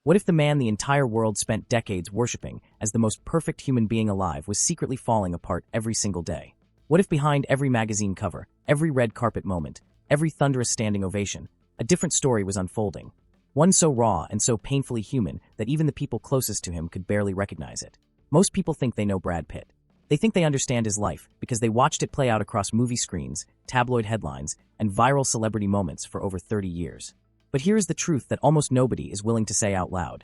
What if the man the entire world spent decades worshipping as the most perfect human being alive was secretly falling apart every single day? What if behind every magazine cover, every red carpet moment, every thunderous standing ovation, a different story was unfolding? One so raw and so painfully human that even the people closest to him could barely recognize it. Most people think they know Brad Pitt. They think they understand his life because they watched it play out across movie screens, tabloid headlines, and viral celebrity moments for over 30 years. But here is the truth that almost nobody is willing to say out loud.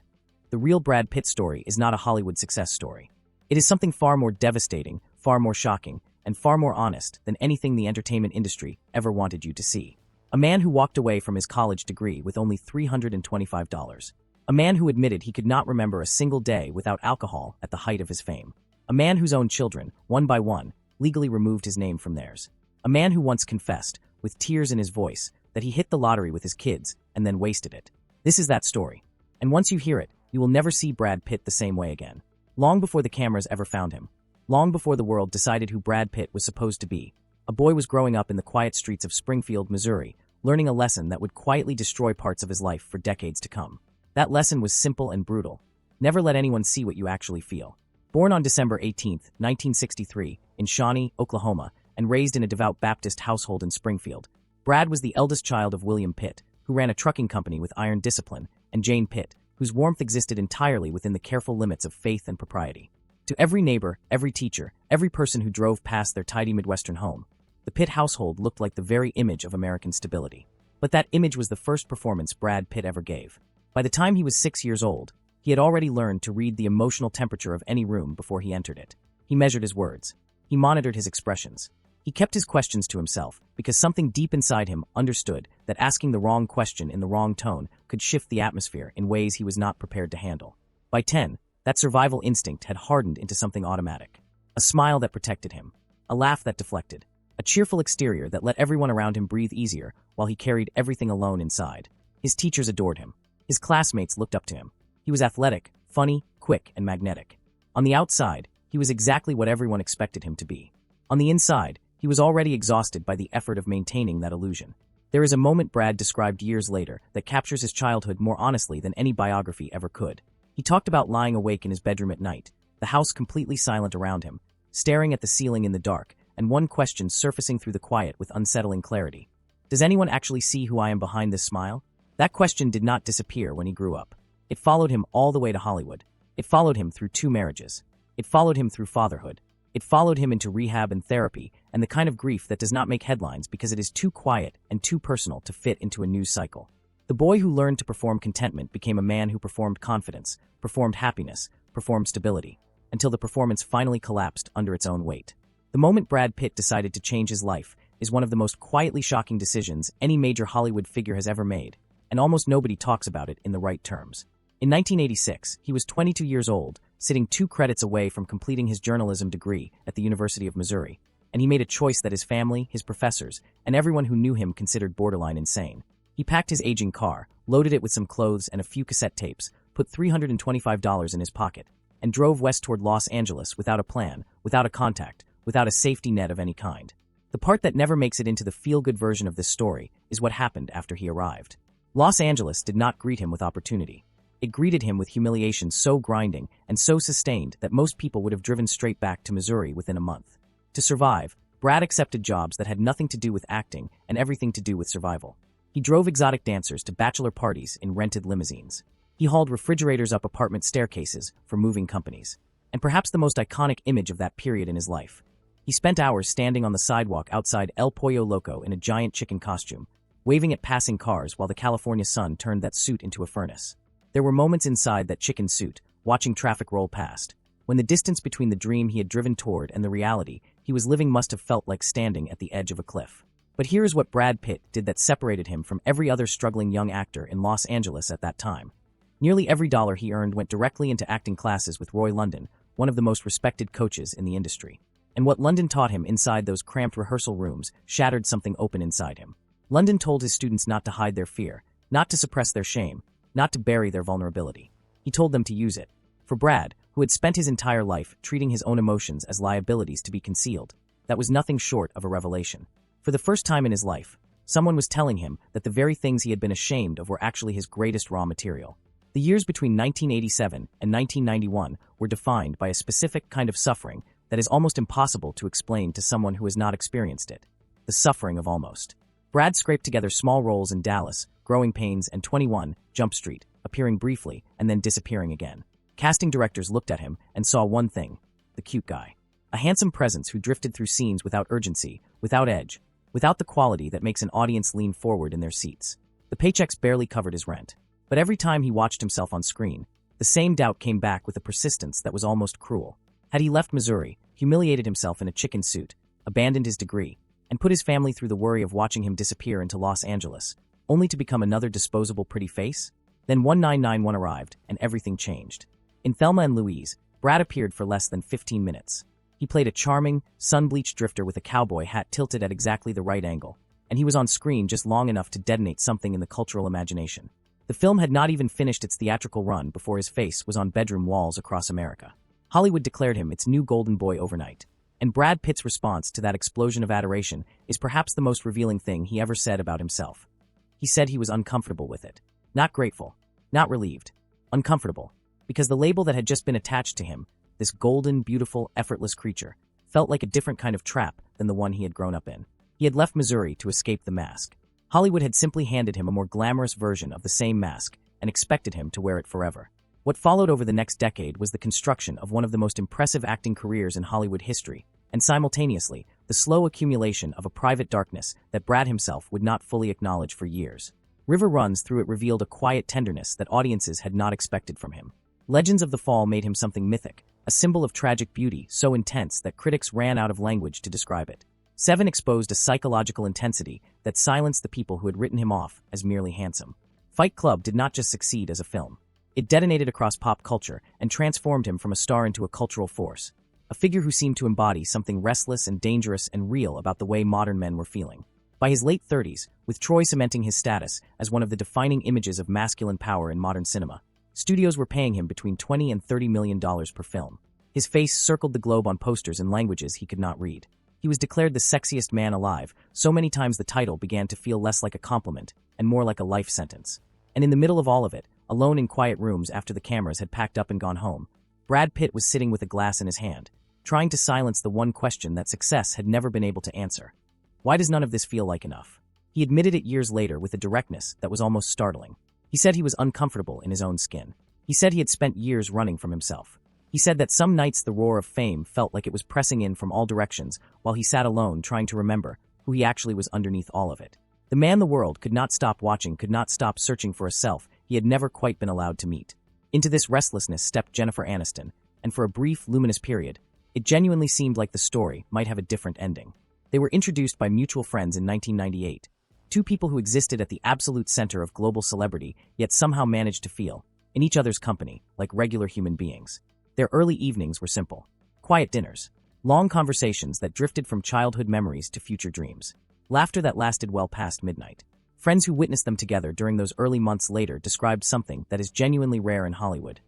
The real Brad Pitt story is not a Hollywood success story. It is something far more devastating, far more shocking, and far more honest than anything the entertainment industry ever wanted you to see. A man who walked away from his college degree with only $325. A man who admitted he could not remember a single day without alcohol at the height of his fame. A man whose own children, one by one, legally removed his name from theirs. A man who once confessed, with tears in his voice, that he hit the lottery with his kids and then wasted it. This is that story. And once you hear it, you will never see Brad Pitt the same way again. Long before the cameras ever found him, long before the world decided who Brad Pitt was supposed to be, a boy was growing up in the quiet streets of Springfield, Missouri, learning a lesson that would quietly destroy parts of his life for decades to come. That lesson was simple and brutal. Never let anyone see what you actually feel. Born on December 18, 1963, in Shawnee, Oklahoma, and raised in a devout Baptist household in Springfield, Brad was the eldest child of William Pitt, who ran a trucking company with iron discipline, and Jane Pitt, whose warmth existed entirely within the careful limits of faith and propriety. To every neighbor, every teacher, every person who drove past their tidy Midwestern home, the Pitt household looked like the very image of American stability. But that image was the first performance Brad Pitt ever gave. By the time he was 6 years old, he had already learned to read the emotional temperature of any room before he entered it. He measured his words. He monitored his expressions. He kept his questions to himself because something deep inside him understood that asking the wrong question in the wrong tone could shift the atmosphere in ways he was not prepared to handle. By 10, that survival instinct had hardened into something automatic. A smile that protected him. A laugh that deflected. A cheerful exterior that let everyone around him breathe easier while he carried everything alone inside. His teachers adored him. His classmates looked up to him. He was athletic, funny, quick, and magnetic. On the outside, he was exactly what everyone expected him to be. On the inside, he was already exhausted by the effort of maintaining that illusion. There is a moment Brad described years later that captures his childhood more honestly than any biography ever could. He talked about lying awake in his bedroom at night, the house completely silent around him, staring at the ceiling in the dark, and one question surfacing through the quiet with unsettling clarity. Does anyone actually see who I am behind this smile? That question did not disappear when he grew up. It followed him all the way to Hollywood. It followed him through 2 marriages. It followed him through fatherhood. It followed him into rehab and therapy and the kind of grief that does not make headlines because it is too quiet and too personal to fit into a news cycle. The boy who learned to perform contentment became a man who performed confidence, performed happiness, performed stability, until the performance finally collapsed under its own weight. The moment Brad Pitt decided to change his life is one of the most quietly shocking decisions any major Hollywood figure has ever made, and almost nobody talks about it in the right terms. In 1986, he was 22 years old, sitting 2 credits away from completing his journalism degree at the University of Missouri, and he made a choice that his family, his professors, and everyone who knew him considered borderline insane. He packed his aging car, loaded it with some clothes and a few cassette tapes, put $325 in his pocket, and drove west toward Los Angeles without a plan, without a contact, without a safety net of any kind. The part that never makes it into the feel-good version of this story is what happened after he arrived. Los Angeles did not greet him with opportunity. It greeted him with humiliation so grinding and so sustained that most people would have driven straight back to Missouri within a month. To survive, Brad accepted jobs that had nothing to do with acting and everything to do with survival. He drove exotic dancers to bachelor parties in rented limousines. He hauled refrigerators up apartment staircases for moving companies. And perhaps the most iconic image of that period in his life. He spent hours standing on the sidewalk outside El Pollo Loco in a giant chicken costume, waving at passing cars while the California sun turned that suit into a furnace. There were moments inside that chicken suit, watching traffic roll past, when the distance between the dream he had driven toward and the reality he was living must have felt like standing at the edge of a cliff. But here is what Brad Pitt did that separated him from every other struggling young actor in Los Angeles at that time. Nearly every dollar he earned went directly into acting classes with Roy London, one of the most respected coaches in the industry. And what London taught him inside those cramped rehearsal rooms shattered something open inside him. London told his students not to hide their fear, not to suppress their shame, not to bury their vulnerability. He told them to use it. For Brad, who had spent his entire life treating his own emotions as liabilities to be concealed, that was nothing short of a revelation. For the first time in his life, someone was telling him that the very things he had been ashamed of were actually his greatest raw material. The years between 1987 and 1991 were defined by a specific kind of suffering that is almost impossible to explain to someone who has not experienced it. The suffering of almost. Brad scraped together small roles in Dallas, Growing Pains, and 21 Jump Street, appearing briefly and then disappearing again. Casting directors looked at him and saw one thing: the cute guy. A handsome presence who drifted through scenes without urgency, without edge, without the quality that makes an audience lean forward in their seats. The paychecks barely covered his rent. But every time he watched himself on screen, the same doubt came back with a persistence that was almost cruel. Had he left Missouri, humiliated himself in a chicken suit, abandoned his degree, and put his family through the worry of watching him disappear into Los Angeles, only to become another disposable pretty face? Then 1991 arrived, and everything changed. In Thelma and Louise, Brad appeared for less than 15 minutes. He played a charming, sun-bleached drifter with a cowboy hat tilted at exactly the right angle, and he was on screen just long enough to detonate something in the cultural imagination. The film had not even finished its theatrical run before his face was on bedroom walls across America. Hollywood declared him its new golden boy overnight, and Brad Pitt's response to that explosion of adoration is perhaps the most revealing thing he ever said about himself. He said he was uncomfortable with it. Not grateful, not relieved, uncomfortable, because the label that had just been attached to him, this golden, beautiful, effortless creature, felt like a different kind of trap than the one he had grown up in. He had left Missouri to escape the mask. Hollywood had simply handed him a more glamorous version of the same mask and expected him to wear it forever. What followed over the next decade was the construction of one of the most impressive acting careers in Hollywood history, and simultaneously, the slow accumulation of a private darkness that Brad himself would not fully acknowledge for years. River Runs Through It revealed a quiet tenderness that audiences had not expected from him. Legends of the Fall made him something mythic, a symbol of tragic beauty so intense that critics ran out of language to describe it. Seven exposed a psychological intensity that silenced the people who had written him off as merely handsome. Fight Club did not just succeed as a film. It detonated across pop culture and transformed him from a star into a cultural force, a figure who seemed to embody something restless and dangerous and real about the way modern men were feeling. By his late 30s, with Troy cementing his status as one of the defining images of masculine power in modern cinema, studios were paying him between $20 and $30 million per film. His face circled the globe on posters in languages he could not read. He was declared the sexiest man alive, so many times the title began to feel less like a compliment and more like a life sentence. And in the middle of all of it, alone in quiet rooms after the cameras had packed up and gone home, Brad Pitt was sitting with a glass in his hand, trying to silence the one question that success had never been able to answer. Why does none of this feel like enough? He admitted it years later with a directness that was almost startling. He said he was uncomfortable in his own skin. He said he had spent years running from himself. He said that some nights the roar of fame felt like it was pressing in from all directions while he sat alone trying to remember who he actually was underneath all of it. The man the world could not stop watching, could not stop searching for a self he had never quite been allowed to meet. Into this restlessness stepped Jennifer Aniston, and for a brief, luminous period, it genuinely seemed like the story might have a different ending. They were introduced by mutual friends in 1998, two people who existed at the absolute center of global celebrity yet somehow managed to feel, in each other's company, like regular human beings. Their early evenings were simple. Quiet dinners, long conversations that drifted from childhood memories to future dreams, laughter that lasted well past midnight. Friends who witnessed them together during those early months later described something that is genuinely rare in Hollywood.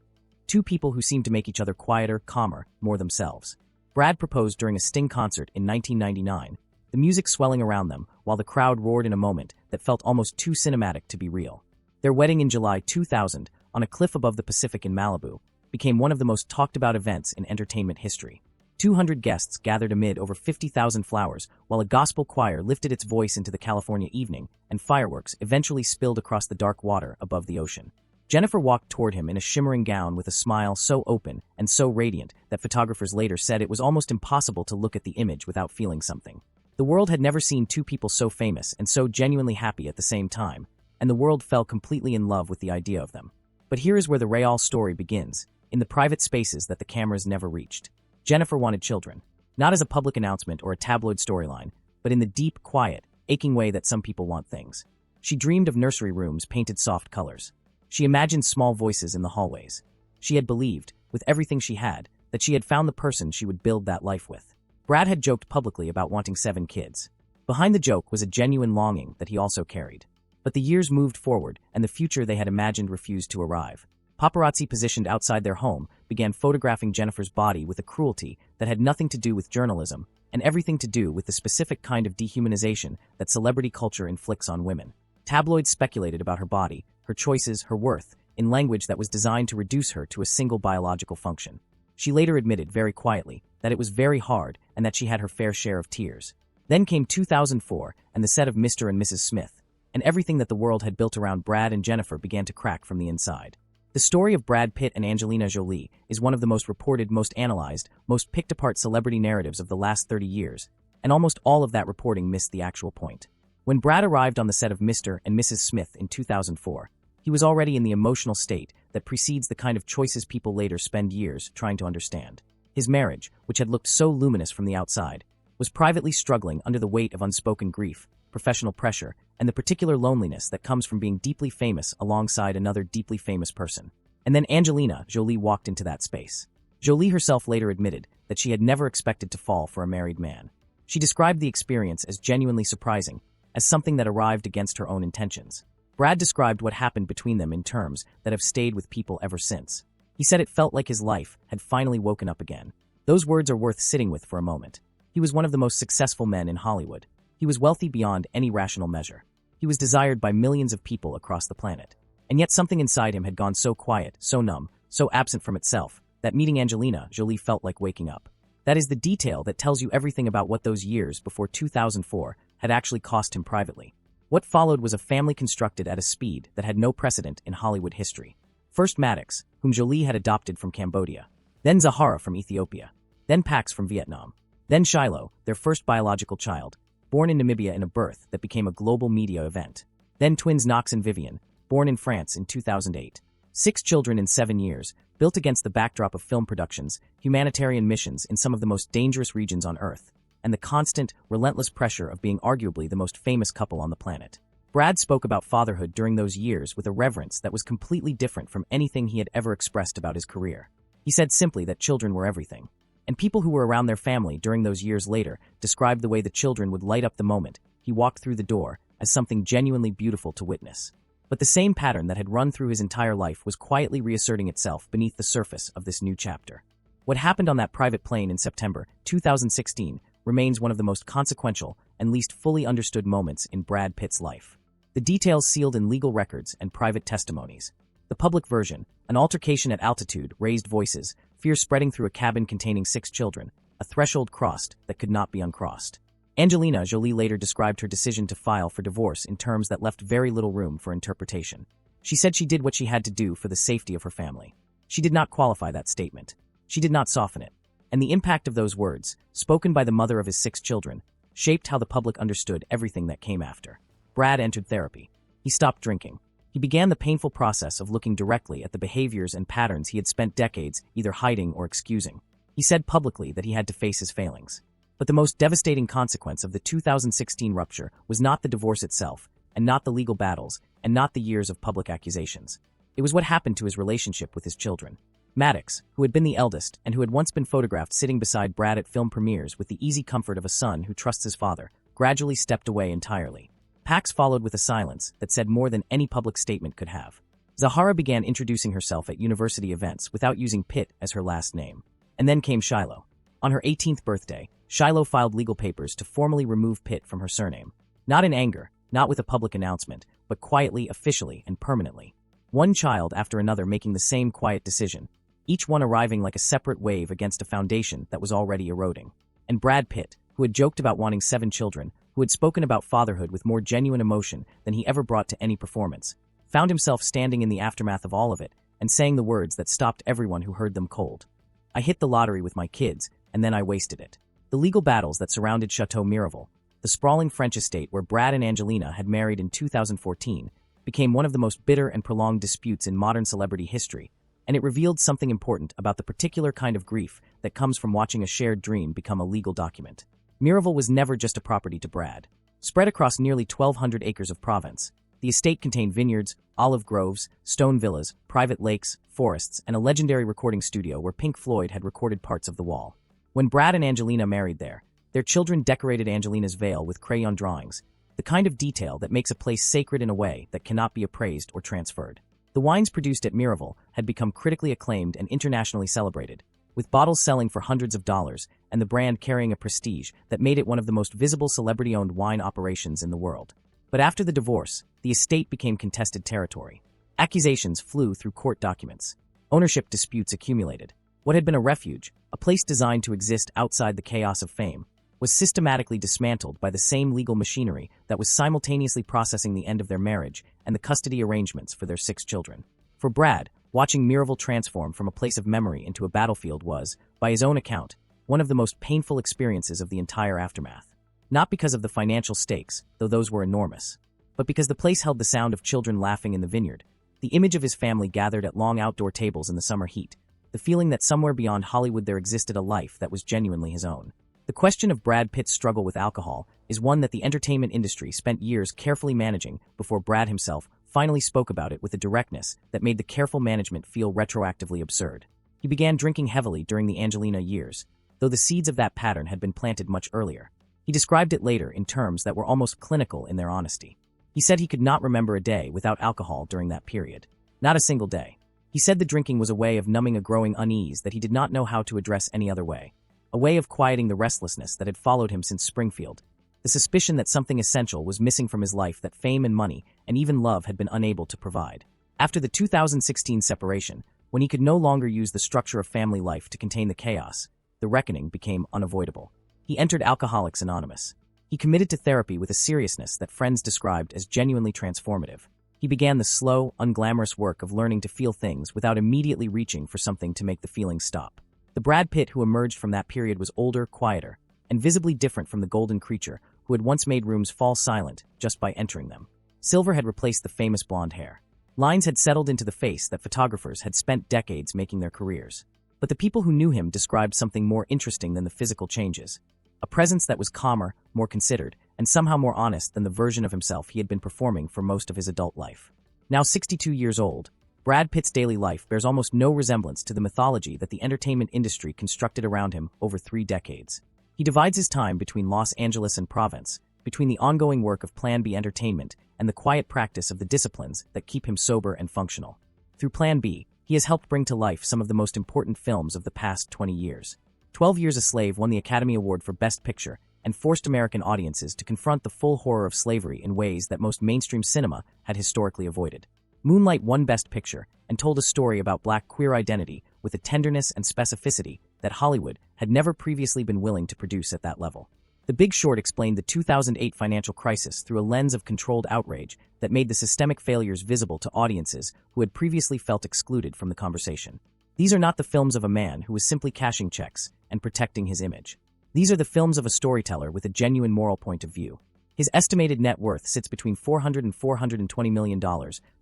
Two people who seemed to make each other quieter, calmer, more themselves. Brad proposed during a Sting concert in 1999, the music swelling around them while the crowd roared in a moment that felt almost too cinematic to be real. Their wedding in July 2000, on a cliff above the Pacific in Malibu, became one of the most talked-about events in entertainment history. 200 guests gathered amid over 50,000 flowers while a gospel choir lifted its voice into the California evening, and fireworks eventually spilled across the dark water above the ocean. Jennifer walked toward him in a shimmering gown with a smile so open and so radiant that photographers later said it was almost impossible to look at the image without feeling something. The world had never seen two people so famous and so genuinely happy at the same time, and the world fell completely in love with the idea of them. But here is where the real story begins, in the private spaces that the cameras never reached. Jennifer wanted children, not as a public announcement or a tabloid storyline, but in the deep, quiet, aching way that some people want things. She dreamed of nursery rooms painted soft colors. She imagined small voices in the hallways. She had believed, with everything she had, that she had found the person she would build that life with. Brad had joked publicly about wanting 7 kids. Behind the joke was a genuine longing that he also carried. But the years moved forward, and the future they had imagined refused to arrive. Paparazzi positioned outside their home began photographing Jennifer's body with a cruelty that had nothing to do with journalism and everything to do with the specific kind of dehumanization that celebrity culture inflicts on women. Tabloids speculated about her body, her choices, her worth, in language that was designed to reduce her to a single biological function. She later admitted very quietly that it was very hard and that she had her fair share of tears. Then came 2004 and the set of Mr. and Mrs. Smith, and everything that the world had built around Brad and Jennifer began to crack from the inside. The story of Brad Pitt and Angelina Jolie is one of the most reported, most analyzed, most picked-apart celebrity narratives of the last 30 years, and almost all of that reporting missed the actual point. When Brad arrived on the set of Mr. and Mrs. Smith in 2004, he was already in the emotional state that precedes the kind of choices people later spend years trying to understand. His marriage, which had looked so luminous from the outside, was privately struggling under the weight of unspoken grief, professional pressure, and the particular loneliness that comes from being deeply famous alongside another deeply famous person. And then Angelina Jolie walked into that space. Jolie herself later admitted that she had never expected to fall for a married man. She described the experience as genuinely surprising, as something that arrived against her own intentions. Brad described what happened between them in terms that have stayed with people ever since. He said it felt like his life had finally woken up again. Those words are worth sitting with for a moment. He was one of the most successful men in Hollywood. He was wealthy beyond any rational measure. He was desired by millions of people across the planet. And yet something inside him had gone so quiet, so numb, so absent from itself, that meeting Angelina Jolie felt like waking up. That is the detail that tells you everything about what those years before 2004 had actually cost him privately. What followed was a family constructed at a speed that had no precedent in Hollywood history. First Maddox, whom Jolie had adopted from Cambodia. Then Zahara from Ethiopia. Then Pax from Vietnam. Then Shiloh, their first biological child, born in Namibia in a birth that became a global media event. Then twins Knox and Vivian, born in France in 2008. 6 children in 7 years, built against the backdrop of film productions, humanitarian missions in some of the most dangerous regions on Earth, and the constant, relentless pressure of being arguably the most famous couple on the planet. Brad spoke about fatherhood during those years with a reverence that was completely different from anything he had ever expressed about his career. He said simply that children were everything. And people who were around their family during those years later described the way the children would light up the moment he walked through the door as something genuinely beautiful to witness. But the same pattern that had run through his entire life was quietly reasserting itself beneath the surface of this new chapter. What happened on that private plane in September 2016 remains one of the most consequential and least fully understood moments in Brad Pitt's life. The details sealed in legal records and private testimonies. The public version, an altercation at altitude, raised voices, fear spreading through a cabin containing 6 children, a threshold crossed that could not be uncrossed. Angelina Jolie later described her decision to file for divorce in terms that left very little room for interpretation. She said she did what she had to do for the safety of her family. She did not qualify that statement. She did not soften it. And the impact of those words, spoken by the mother of his 6 children, shaped how the public understood everything that came after. Brad entered therapy. He stopped drinking. He began the painful process of looking directly at the behaviors and patterns he had spent decades either hiding or excusing. He said publicly that he had to face his failings. But the most devastating consequence of the 2016 rupture was not the divorce itself, and not the legal battles, and not the years of public accusations. It was what happened to his relationship with his children. Maddox, who had been the eldest and who had once been photographed sitting beside Brad at film premieres with the easy comfort of a son who trusts his father, gradually stepped away entirely. Pax followed with a silence that said more than any public statement could have. Zahara began introducing herself at university events without using Pitt as her last name. And then came Shiloh. On her 18th birthday, Shiloh filed legal papers to formally remove Pitt from her surname. Not in anger, not with a public announcement, but quietly, officially, and permanently. One child after another making the same quiet decision, each one arriving like a separate wave against a foundation that was already eroding. And Brad Pitt, who had joked about wanting 7 children, who had spoken about fatherhood with more genuine emotion than he ever brought to any performance, found himself standing in the aftermath of all of it and saying the words that stopped everyone who heard them cold. I hit the lottery with my kids, and then I wasted it. The legal battles that surrounded Chateau Miraval, the sprawling French estate where Brad and Angelina had married in 2014, became one of the most bitter and prolonged disputes in modern celebrity history, and it revealed something important about the particular kind of grief that comes from watching a shared dream become a legal document. Miraval was never just a property to Brad. Spread across nearly 1,200 acres of province, the estate contained vineyards, olive groves, stone villas, private lakes, forests, and a legendary recording studio where Pink Floyd had recorded parts of The Wall. When Brad and Angelina married there, their children decorated Angelina's veil with crayon drawings, the kind of detail that makes a place sacred in a way that cannot be appraised or transferred. The wines produced at Miraval had become critically acclaimed and internationally celebrated, with bottles selling for hundreds of dollars and the brand carrying a prestige that made it one of the most visible celebrity-owned wine operations in the world. But after the divorce, the estate became contested territory. Accusations flew through court documents. Ownership disputes accumulated. What had been a refuge, a place designed to exist outside the chaos of fame, was systematically dismantled by the same legal machinery that was simultaneously processing the end of their marriage and the custody arrangements for their 6 children. For Brad, watching Miraval transform from a place of memory into a battlefield was, by his own account, one of the most painful experiences of the entire aftermath. Not because of the financial stakes, though those were enormous, but because the place held the sound of children laughing in the vineyard, the image of his family gathered at long outdoor tables in the summer heat, the feeling that somewhere beyond Hollywood there existed a life that was genuinely his own. The question of Brad Pitt's struggle with alcohol is one that the entertainment industry spent years carefully managing before Brad himself finally spoke about it with a directness that made the careful management feel retroactively absurd. He began drinking heavily during the Angelina years, though the seeds of that pattern had been planted much earlier. He described it later in terms that were almost clinical in their honesty. He said he could not remember a day without alcohol during that period. Not a single day. He said the drinking was a way of numbing a growing unease that he did not know how to address any other way. A way of quieting the restlessness that had followed him since Springfield, the suspicion that something essential was missing from his life that fame and money and even love had been unable to provide. After the 2016 separation, when he could no longer use the structure of family life to contain the chaos, the reckoning became unavoidable. He entered Alcoholics Anonymous. He committed to therapy with a seriousness that friends described as genuinely transformative. He began the slow, unglamorous work of learning to feel things without immediately reaching for something to make the feelings stop. The Brad Pitt who emerged from that period was older, quieter, and visibly different from the golden creature who had once made rooms fall silent just by entering them. Silver had replaced the famous blonde hair. Lines had settled into the face that photographers had spent decades making their careers. But the people who knew him described something more interesting than the physical changes. A presence that was calmer, more considered, and somehow more honest than the version of himself he had been performing for most of his adult life. Now 62 years old, Brad Pitt's daily life bears almost no resemblance to the mythology that the entertainment industry constructed around him over 3 decades. He divides his time between Los Angeles and Provence, between the ongoing work of Plan B Entertainment and the quiet practice of the disciplines that keep him sober and functional. Through Plan B, he has helped bring to life some of the most important films of the past 20 years. 12 Years a Slave won the Academy Award for Best Picture and forced American audiences to confront the full horror of slavery in ways that most mainstream cinema had historically avoided. Moonlight won Best Picture and told a story about Black queer identity with a tenderness and specificity that Hollywood had never previously been willing to produce at that level. The Big Short explained the 2008 financial crisis through a lens of controlled outrage that made the systemic failures visible to audiences who had previously felt excluded from the conversation. These are not the films of a man who was simply cashing checks and protecting his image. These are the films of a storyteller with a genuine moral point of view. His estimated net worth sits between $400 and $420 million,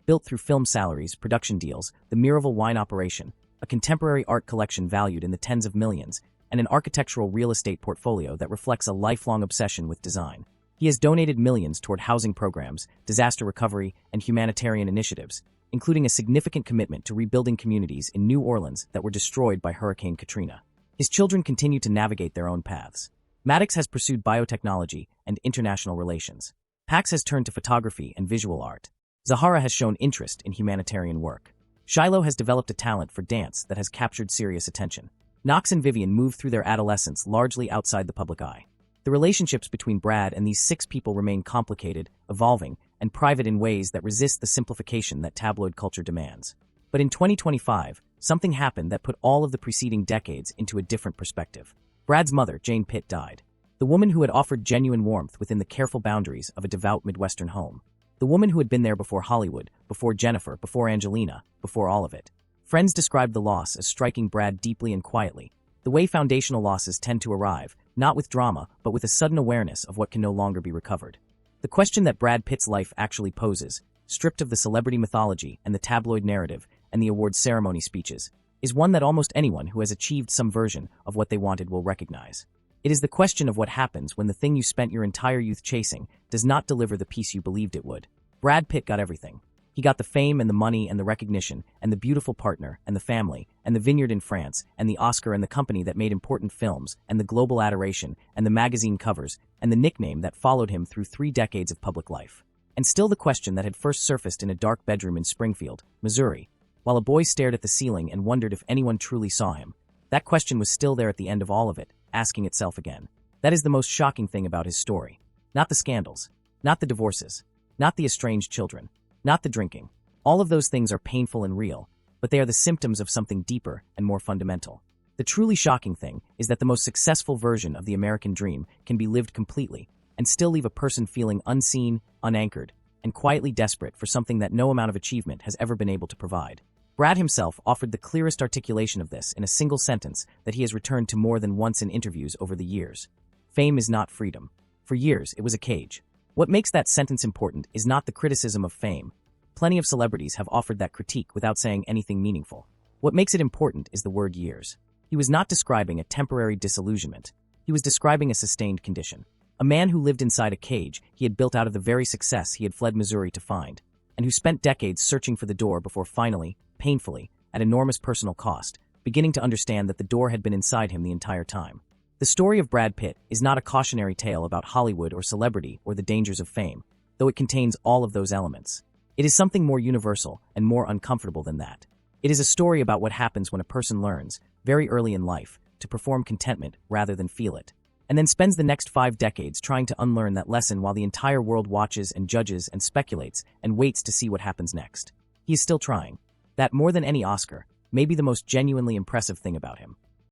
built through film salaries, production deals, the Miraval wine operation, a contemporary art collection valued in the tens of millions, and an architectural real estate portfolio that reflects a lifelong obsession with design. He has donated millions toward housing programs, disaster recovery, and humanitarian initiatives, including a significant commitment to rebuilding communities in New Orleans that were destroyed by Hurricane Katrina. His children continue to navigate their own paths. Maddox has pursued biotechnology and international relations. Pax has turned to photography and visual art. Zahara has shown interest in humanitarian work. Shiloh has developed a talent for dance that has captured serious attention. Knox and Vivian moved through their adolescence largely outside the public eye. The relationships between Brad and these 6 people remain complicated, evolving, and private in ways that resist the simplification that tabloid culture demands. But in 2025, something happened that put all of the preceding decades into a different perspective. Brad's mother, Jane Pitt, died. The woman who had offered genuine warmth within the careful boundaries of a devout Midwestern home. The woman who had been there before Hollywood, before Jennifer, before Angelina, before all of it. Friends described the loss as striking Brad deeply and quietly, the way foundational losses tend to arrive, not with drama, but with a sudden awareness of what can no longer be recovered. The question that Brad Pitt's life actually poses, stripped of the celebrity mythology and the tabloid narrative and the awards ceremony speeches, is one that almost anyone who has achieved some version of what they wanted will recognize. It is the question of what happens when the thing you spent your entire youth chasing does not deliver the peace you believed it would. Brad Pitt got everything. He got the fame and the money and the recognition and the beautiful partner and the family and the vineyard in France and the Oscar and the company that made important films and the global adoration and the magazine covers and the nickname that followed him through 3 decades of public life. And still the question that had first surfaced in a dark bedroom in Springfield, Missouri, while a boy stared at the ceiling and wondered if anyone truly saw him. That question was still there at the end of all of it, asking itself again. That is the most shocking thing about his story. Not the scandals, not the divorces, not the estranged children, not the drinking. All of those things are painful and real, but they are the symptoms of something deeper and more fundamental. The truly shocking thing is that the most successful version of the American dream can be lived completely and still leave a person feeling unseen, unanchored, and quietly desperate for something that no amount of achievement has ever been able to provide. Brad himself offered the clearest articulation of this in a single sentence that he has returned to more than once in interviews over the years. Fame is not freedom. For years, it was a cage. What makes that sentence important is not the criticism of fame. Plenty of celebrities have offered that critique without saying anything meaningful. What makes it important is the word years. He was not describing a temporary disillusionment. He was describing a sustained condition. A man who lived inside a cage he had built out of the very success he had fled Missouri to find, and who spent decades searching for the door before finally, painfully, at enormous personal cost, beginning to understand that the door had been inside him the entire time. The story of Brad Pitt is not a cautionary tale about Hollywood or celebrity or the dangers of fame, though it contains all of those elements. It is something more universal and more uncomfortable than that. It is a story about what happens when a person learns, very early in life, to perform contentment rather than feel it, and then spends the next 5 decades trying to unlearn that lesson while the entire world watches and judges and speculates and waits to see what happens next. He is still trying. That, more than any Oscar, may be the most genuinely impressive thing about him.